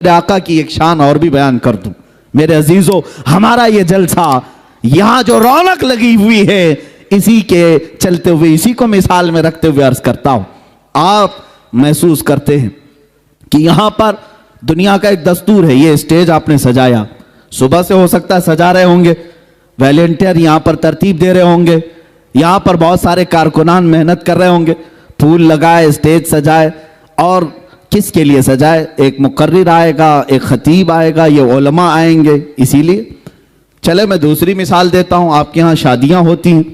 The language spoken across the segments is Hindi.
आका की एक शान और भी बयान कर दूं। मेरे अजीजों, हमारा ये जलसा, यहां जो रौनक लगी हुई है, इसी के चलते हुए, इसी को मिसाल में रखते हुए अर्ज करता हूं। आप महसूस करते हैं कि यहां पर दुनिया का एक दस्तूर है। ये स्टेज आपने सजाया, सुबह से हो सकता है सजा रहे होंगे, वॉलंटियर यहां पर तरतीब दे रहे होंगे, यहां पर बहुत सारे कारकुनान मेहनत कर रहे होंगे, फूल लगाए, स्टेज सजाए। और किसके लिए सजाए? एक मुकर्रिर आएगा, एक खतीब आएगा, ये उलमा आएंगे। इसीलिए चले मैं दूसरी मिसाल देता हूं। आपके यहां शादियां होती हैं,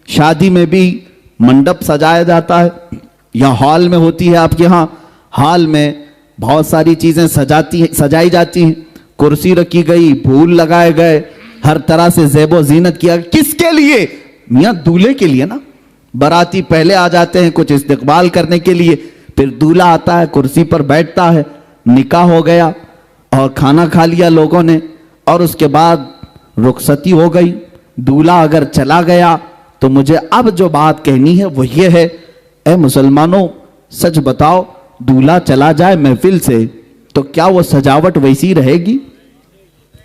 शादी में भी मंडप सजाया जाता है, या हॉल में होती है आपके यहां, हॉल में बहुत सारी चीजें सजाई जाती हैं, कुर्सी रखी गई, फूल लगाए गए, हर तरह से ज़ेबो ज़ीनत किया। किसके लिए? मियां दूल्हे के लिए ना। बाराती पहले आ जाते हैं कुछ इस्तकबाल करने के लिए, फिर दूल्हा आता है, कुर्सी पर बैठता है, निकाह हो गया और खाना खा लिया लोगों ने, और उसके बाद रुखसती हो गई। दूल्हा अगर चला गया तो मुझे अब जो बात कहनी है वो ये है, ए मुसलमानों, सच बताओ, दूल्हा चला जाए महफिल से तो क्या वो सजावट वैसी रहेगी?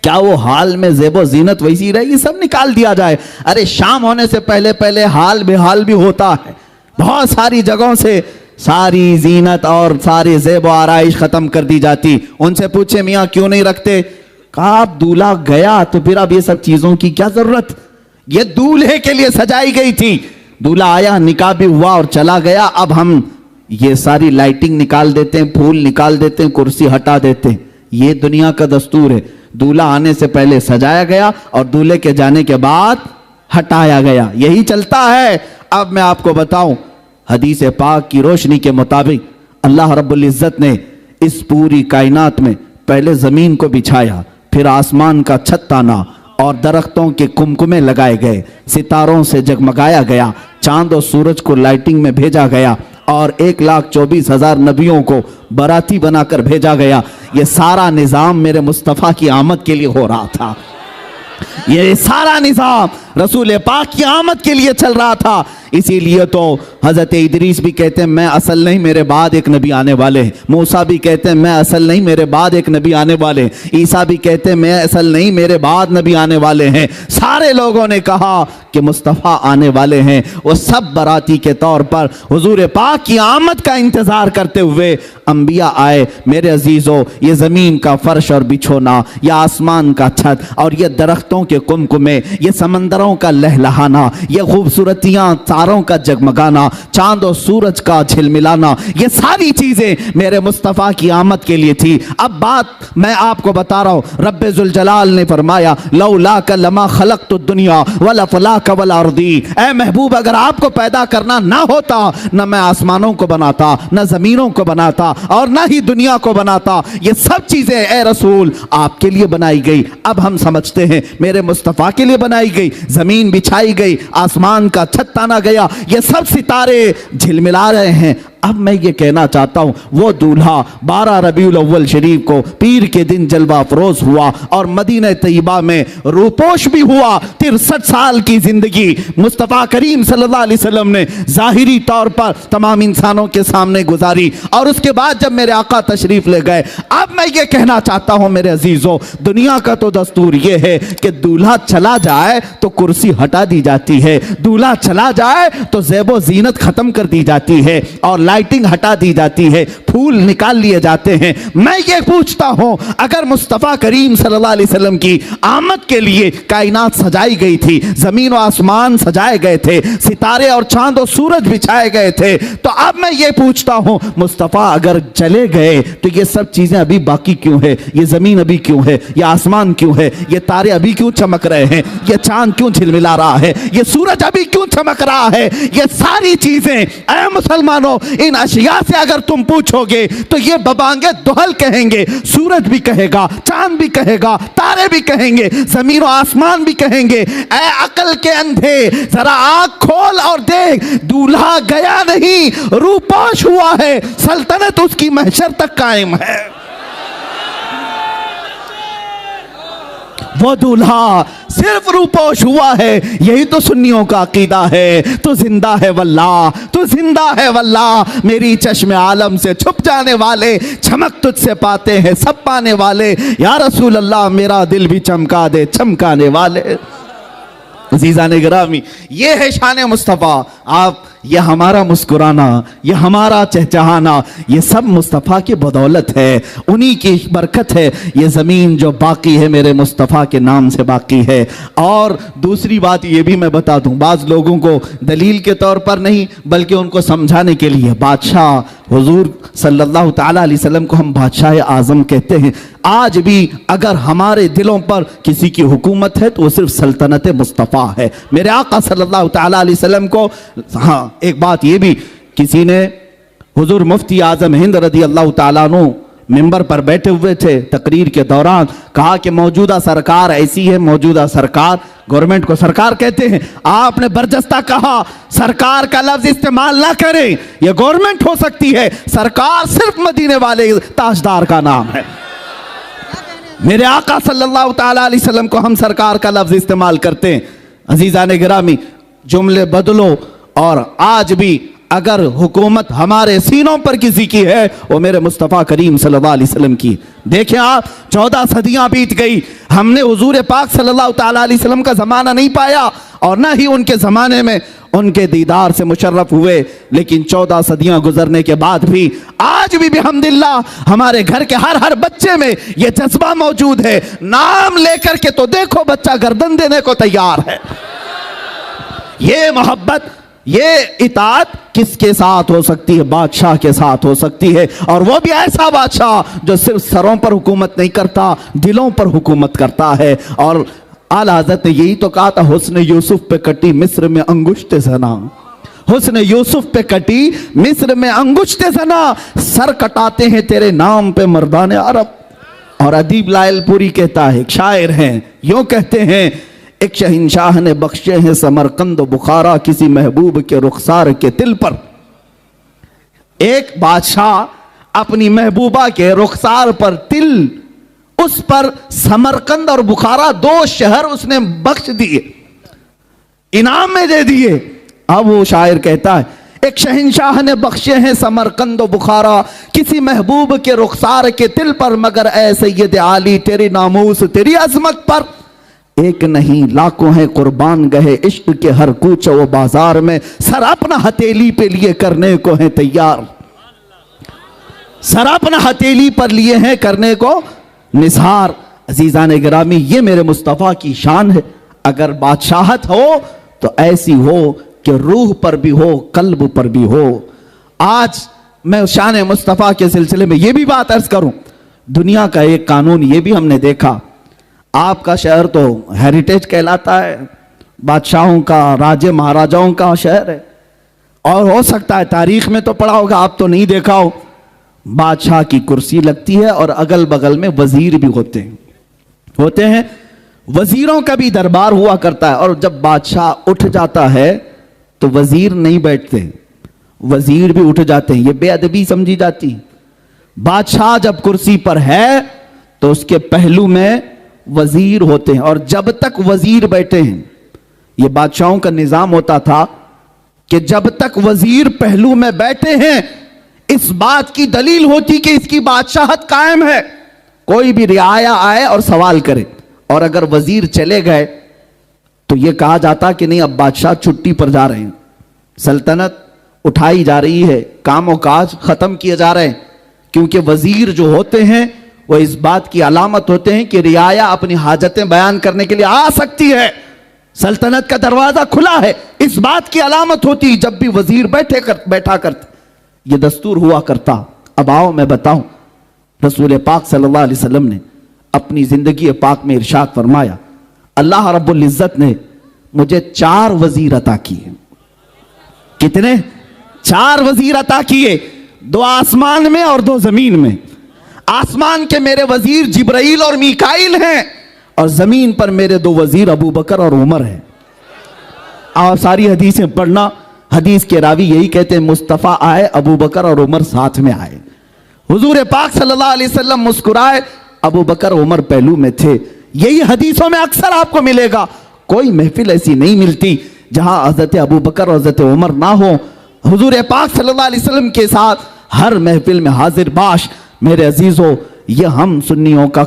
क्या वो हाल में ज़ेबो ज़ीनत वैसी रहेगी? सब निकाल दिया जाए। अरे शाम होने से पहले पहले हाल बेहाल भी होता है। बहुत सारी जगहों से सारी ज़ीनत और सारी ज़ेबो आराइश खत्म कर दी जाती। उनसे पूछे मियाँ क्यों नहीं रखते? कहा आप दूल्हा गया तो फिर अब ये सब चीजों की क्या जरूरत? ये दूल्हे के लिए सजाई गई थी। दूल्हा आया, निकाह भी हुआ और चला गया। अब हम ये सारी लाइटिंग निकाल देते हैं, फूल निकाल देते हैं, कुर्सी हटा देते हैं। ये दुनिया का दस्तूर है। दूल्हा आने से पहले सजाया गया और दूल्हे के जाने के बाद हटाया गया। यही चलता है। अब मैं आपको बताऊं, हदीस पाक की रोशनी के मुताबिक अल्लाह रब्बुल इज्जत ने इस पूरी कायनात में पहले जमीन को बिछाया, फिर आसमान का छत ताना और दरख्तों के कुमकुमे लगाए गए, सितारों से जगमगाया गया, चांद और सूरज को लाइटिंग में भेजा गया और 1,24,000 नबियों को बाराती बनाकर भेजा गया। ये सारा निज़ाम मेरे मुस्तफ़ा की आमद के लिए हो रहा था। ये सारा निज़ाम रसूल पाक की आमद के लिए चल रहा था। इसीलिए तो हज़रत इदरीस भी कहते हैं मैं असल नहीं, मेरे बाद एक नबी आने वाले हैं। मूसा भी कहते हैं मैं असल नहीं, मेरे बाद एक नबी आने वाले हैं। ईसा भी कहते हैं मैं असल नहीं, मेरे बाद नबी आने वाले हैं। सारे लोगों ने कहा कि मुस्तफ़ा आने वाले हैं। वो सब बाराती के तौर पर हुजूर पाक की आमद का इंतज़ार करते हुए अंबिया आए। मेरे अजीज़ों, ये ज़मीन का फर्श और बिछोना, या आसमान का छत और ये दरख्तों के कुमकुमे, ये समंदरों का लहलहाना, ये खूबसूरतियाँ, तारों का जगमगाना, चांद और सूरज का झिलमिलाना, ये सारी चीजें मेरे मुस्तफ़ा की आमद के लिए थी। अब बात मैं आपको बता रहा हूँ। रब्बे जुल जलाल ने फरमाया लौला का लमा खलक़तु दुनिया वला फलाक वल अर्दी। ऐ महबूब, अगर आपको पैदा करना ना होता, न मैं आसमानों को बनाता, न जमीनों को बनाता और न ही दुनिया को बनाता। ये सब चीजें ए रसूल आपके लिए बनाई गई। अब हम समझते हैं मेरे मुस्तफ़ा के लिए बनाई गई। जमीन बिछाई गई, आसमान का छत ताना गया, ये सब सितारे झिलमिला रहे हैं। अब मैं ये कहना चाहता हूं, वो दूल्हा 12 रबीउल अव्वल शरीफ को पीर के दिन जलवा अफरोज हुआ और मदीना तैयबा में रूपोश भी हुआ। 63 साल की जिंदगी मुस्तफ़ा करीम सल्लल्लाहु अलैहि वसल्लम ने जाहिरी तौर पर तमाम इंसानों के सामने गुजारी। और उसके बाद जब मेरे आका तशरीफ ले गए, अब मैं ये कहना चाहता हूं मेरे अजीजों, दुनिया का तो दस्तूर ये है कि दूल्हा चला जाए तो कुर्सी हटा दी जाती है, दूल्हा चला जाए तो ज़ेबो ज़ीनत खत्म कर दी जाती है और लाइटिंग हटा दी जाती है, फूल निकाल लिए जाते हैं। मैं ये पूछता हूं, अगर मुस्तफ़ा करीम सल्लल्लाहु अलैहि वसल्लम की आमद के लिए कायनात सजाई गई थी, जमीन और आसमान सजाए गए थे, सितारे और चांद और सूरज बिछाए गए थे, तो अब मैं ये पूछता हूं, मुस्तफ़ा अगर चले गए तो ये सब चीजें अभी बाकी क्यों है? ये जमीन अभी क्यों है? ये आसमान क्यों है? ये तारे अभी क्यों चमक रहे हैं? ये चांद क्यों झिलमिला रहा है? ये सूरज अभी क्यों चमक रहा है? ये सारी चीजें ऐ मुसलमानों, इन अशिया से अगर तुम पूछोगे तो ये बबांगे दुहल कहेंगे। सूरज भी कहेगा, चांद भी कहेगा, तारे भी कहेंगे, जमीन और आसमान भी कहेंगे। ऐ अकल के अंधे, जरा आंख खोल और देख, दूल्हा गया नहीं, रूपोश हुआ है, सल्तनत उसकी महशर तक कायम है। वो दूल्हा सिर्फ रूपोश हुआ है, यही तो सुन्नियों का अकीदा है। तो जिंदा है वल्लाह, तो जिंदा है वल्लाह, मेरी चश्मे आलम से छुप जाने वाले, चमक तुझसे पाते हैं सब पाने वाले। या रसूल अल्लाह मेरा दिल भी चमका दे चमकाने वाले। अज़ीज़ान गिरामी, ये है शान मुस्तफ़ा। आप, ये हमारा मुस्कुराना, ये हमारा चहचहाना, ये सब मुस्तफ़ा की बदौलत है, उन्हीं की बरकत है। ये ज़मीन जो बाकी है मेरे मुस्तफ़ा के नाम से बाकी है। और दूसरी बात ये भी मैं बता दूं, बाज़ लोगों को दलील के तौर पर नहीं बल्कि उनको समझाने के लिए, बादशाह हुजूर सल्लल्लाहु ताला अलैहि वसल्लम को हम बादशाह आज़म कहते हैं। आज भी अगर हमारे दिलों पर किसी की हुकूमत है तो वो सिर्फ सल्तनत मुस्तफ़ा है। मेरे आका सल्लल्लाहु ताला अलैहि वसल्लम को, हाँ एक बात ये भी, किसी ने, हुजूर मुफ्ती आज़म हिंद रज़ी अल्लाह ताला अन्हु मिंबर पर बैठे हुए थे, तकरीर के दौरान कहा कि मौजूदा सरकार ऐसी है, मौजूदा सरकार, गवर्नमेंट को सरकार कहते हैं, आपने बरजस्ता कहा सरकार का लफ्ज इस्तेमाल ना करें, यह गवर्नमेंट हो सकती है, सरकार सिर्फ मदीने वाले ताजदार का नाम है। मेरे आका सल्लल्लाहु ताला अलैहि वसल्लम को हम सरकार का लफ्ज इस्तेमाल करते हैं। अजीज़ान गिरामी, जुमले बदलो, और आज भी अगर हुकूमत हमारे सीनों पर किसी की है वो मेरे मुस्तफ़ा करीम सल्लल्लाहु अलैहि वसल्लम की। देखें आप, 14 सदियां बीत गई, हमने हुजूर पाक सल्लल्लाहु ताला अलैहि वसल्लम का ज़माना नहीं पाया और ना ही उनके ज़माने में उनके दीदार से मुशर्रफ हुए। लेकिन 14 सदियां गुजरने के बाद भी आज भी बिहम्दिल्लाह हमारे घर के हर बच्चे में यह जज्बा मौजूद है। नाम लेकर के तो देखो बच्चा गर्दन देने को तैयार है। ये मोहब्बत, ये इताअत किसके साथ हो सकती है? बादशाह के साथ हो सकती है, और वो भी ऐसा बादशाह जो सिर्फ सरों पर हुकूमत नहीं करता, दिलों पर हुकूमत करता है। और आला हज़रत ने यही तो कहा था, हुस्न यूसुफ पे कटी मिस्र में अंगुश्ते ज़ना, हुस्न यूसुफ पे कटी मिस्र में अंगुश्ते ज़ना, सर कटाते हैं तेरे नाम पे मर्दाने अरब। और अदीब लायलपुरी कहता है, एक शायर हैं, यूं कहते हैं, एक शहंशाह ने बख्शे हैं समरकंद बुखारा किसी महबूब के रुखसार के तिल पर। एक बादशाह अपनी महबूबा के रुखसार पर तिल, उस पर समरकंद और बुखारा 2 शहर उसने बख्श दिए, इनाम में दे दिए। अब वो शायर कहता है, एक शहंशाह ने बख्शे हैं समरकंद बुखारा किसी महबूब के रुखसार के तिल पर, मगर ऐ सैयद आली तेरी नामूस तेरी अजमत पर एक नहीं लाखों हैं कुर्बान गए इश्क के हर कूच व बाजार में, सर अपना हथेली पे लिए करने को है तैयार, सर अपना हथेली पर लिए हैं करने को निसार। अजीज़ान गिरामी, ये मेरे मुस्तफ़ा की शान है। अगर बादशाहत हो तो ऐसी हो कि रूह पर भी हो, कल्ब पर भी हो। आज मैं शान मुस्तफ़ा के सिलसिले में ये भी बात अर्ज करूं, दुनिया का एक कानून ये भी हमने देखा, आपका शहर तो हेरिटेज कहलाता है, बादशाहों का, राजे महाराजाओं का शहर है, और हो सकता है तारीख में तो पढ़ा होगा, आप तो नहीं देखा हो, बादशाह की कुर्सी लगती है और अगल बगल में वजीर भी होते हैं, वजीरों का भी दरबार हुआ करता है। और जब बादशाह उठ जाता है तो वजीर नहीं बैठते, वजीर भी उठ जाते हैं, ये बेअदबी समझी जाती। बादशाह जब कुर्सी पर है तो उसके पहलू में वजीर होते हैं, और जब तक वजीर बैठे हैं, यह बादशाहों का निजाम होता था कि जब तक वजीर पहलू में बैठे हैं इस बात की दलील होती कि इसकी बादशाहत कायम है। कोई भी रियाया आए और सवाल करे, और अगर वजीर चले गए तो यह कहा जाता कि नहीं अब बादशाह छुट्टी पर जा रहे हैं, सल्तनत उठाई जा रही है, कामों काज खत्म किए जा रहे हैं। क्योंकि वजीर जो होते हैं वो इस बात की अलामत होते हैं कि रियाया अपनी हाजतें बयान करने के लिए आ सकती है, सल्तनत का दरवाजा खुला है, इस बात की अलामत होती जब भी वजीर बैठा करते। ये दस्तूर हुआ करता। अब आओ मैं बताऊं, रसूल पाक सल्लल्लाहु अलैहि वसल्लम ने अपनी जिंदगी पाक में इरशाद फरमाया, अल्लाह रब्बुल इज्जत ने मुझे 4 वजीर अता किए। कितने? 4 वजीर अता किए, 2 आसमान में और 2 जमीन में। आसमान के मेरे वजीर जिब्राइल और मीकाइल हैं, और जमीन पर मेरे 2 वजीर अबू बकर और उमर हैं। आप सारी हदीसें पढ़ना, हदीस के रावी यही कहते हैं, मुस्तफ़ा आए, अबू बकर और उमर साथ में आए। हुजूर पाक सल्लल्लाहु अलैहि वसल्लम मुस्कुराए, अबू बकर उमर पहलू में थे। यही हदीसों में अक्सर आपको मिलेगा। कोई महफिल ऐसी नहीं मिलती जहां हजरत अबू बकर और हजरत उमर ना हो। हुजूर पाक सल्लल्लाहु अलैहि वसल्लम के साथ हर महफिल में हाजिर बाश। मेरे अजीजों, ये हम सुन्नियों का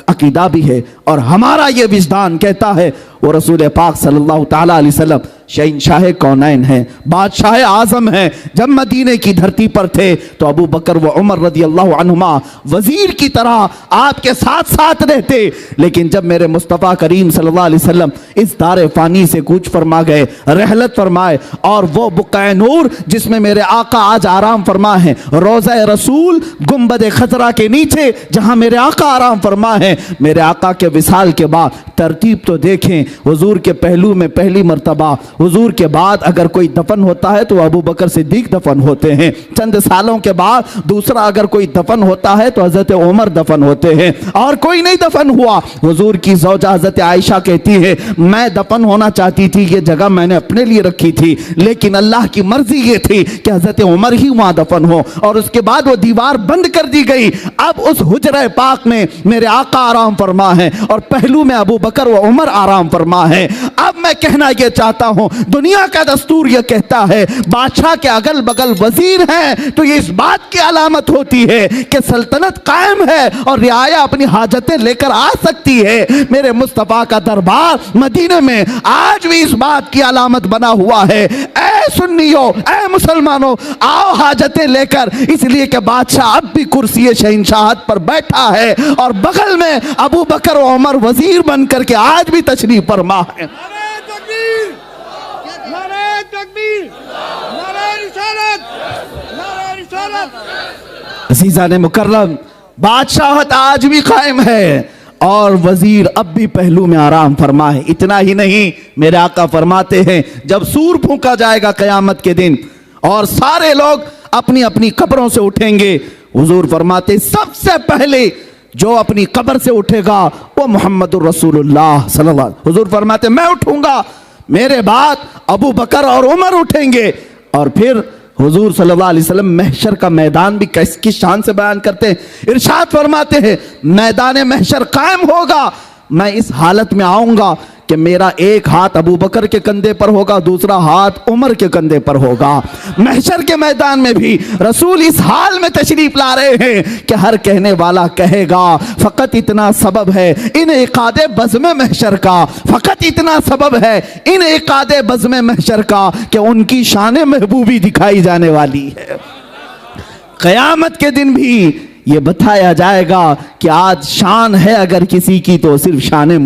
अकीदा भी है और हमारा ये विजदान कहता है वो रसूल पाक सल्लल्लाहु ताला अलैहि वसल्लम शहंशाह कौनैन है, बादशाह आजम है। जब मदीने की धरती पर थे तो अबू बकर व उमर रदी अल्लाह अन्हुमा वजीर की तरह आपके साथ साथ रहते। लेकिन जब मेरे मुस्तफ़ा करीम सल्लल्लाहु अलैहि वसल्लम इस दारे फानी से कूच फरमा गए, रहलत फरमाए, और वो बुक़ाए नूर जिसमें मेरे आका आज आराम फरमा है, रोज़ा रसूल गुंबद खजरा के नीचे जहां मेरे आका आराम फरमा है, मेरे आका के विसाल के बाद तरतीब तो देखें। हुजूर के पहलू में पहली मर्तबा हुजूर के बाद अगर कोई दफन होता है तो अबू बकर सिद्दीक दफन होते हैं। चंद सालों के बाद दूसरा अगर कोई दफन होता है तो हजरत उमर दफन होते हैं, और कोई नहीं दफन हुआ। हुजूर की ज़ौजा हजरत आयशा कहती है मैं दफन होना चाहती थी, ये जगह मैंने अपने लिए रखी थी, लेकिन अल्लाह की मर्जी ये थी कि हजरत उमर ही वहां दफन हो, और उसके बाद वो दीवार बंद कर दी गई। अब उस हुजरा पाक में मेरे आका आराम फरमा है और पहलू में अबू बकर व उमर आराम फरमा है। अब मैं कहना यह चाहता हूं, दुनिया का दस्तूर यह कहता है बादशाह के अगल बगल वजीर हैं तो ये इस बात की अलामत होती है कि सल्तनत कायम है और रियाया अपनी हाजतें लेकर आ सकती है। मेरे मुस्तफा का दरबार मदीने में आज भी इस बात की अलामत बना हुआ है। ऐ सुन्नियों, ऐ मुसलमानों, आओ हाजतें लेकर, इसलिए कि बादशाह अब भी कुर्सी शहंशाहत पर बैठा है और बगल में अबू बकर और उमर वजीर बनकर के आज भी तशरीफ फरमा है। अज़ीज़ान मुकर्रम, बादशाहत आज भी कायम है और वजीर अब भी पहलू में आराम फरमा है। इतना ही नहीं, मेरे आका फरमाते हैं जब सूर फूंका जाएगा कयामत के दिन और सारे लोग अपनी अपनी कब्रों से उठेंगे, हुजूर फरमाते सबसे पहले जो अपनी कब्र से उठेगा वो मोहम्मदुर रसूलुल्लाह सल्लल्लाहु अलैहि वसल्लम। हुजूर फरमाते मैं उठूंगा, मेरे बाद अबू बकर और उमर उठेंगे, और फिर हुजूर सल्लल्लाहु अलैहि वसल्लम महशर का मैदान भी किस शान से बयान करते हैं। इरशाद फरमाते हैं मैदान महशर कायम होगा, मैं इस हालत में आऊंगा कि मेरा एक हाथ अबू बकर के कंधे पर होगा, दूसरा हाथ उमर के कंधे पर होगा। महशर के मैदान में भी रसूल इस हाल में तशरीफ ला रहे हैं कि हर कहने वाला कहेगा फकत इतना सबब है इन इकादे बज़्म महशर का, फकत इतना सबब है इन इकादे बज़्म महशर का कि उनकी शान महबूबी दिखाई जाने वाली है। क़यामत के दिन भी ये बताया जाएगा कि आज शान है अगर किसी की तो सिर्फ शान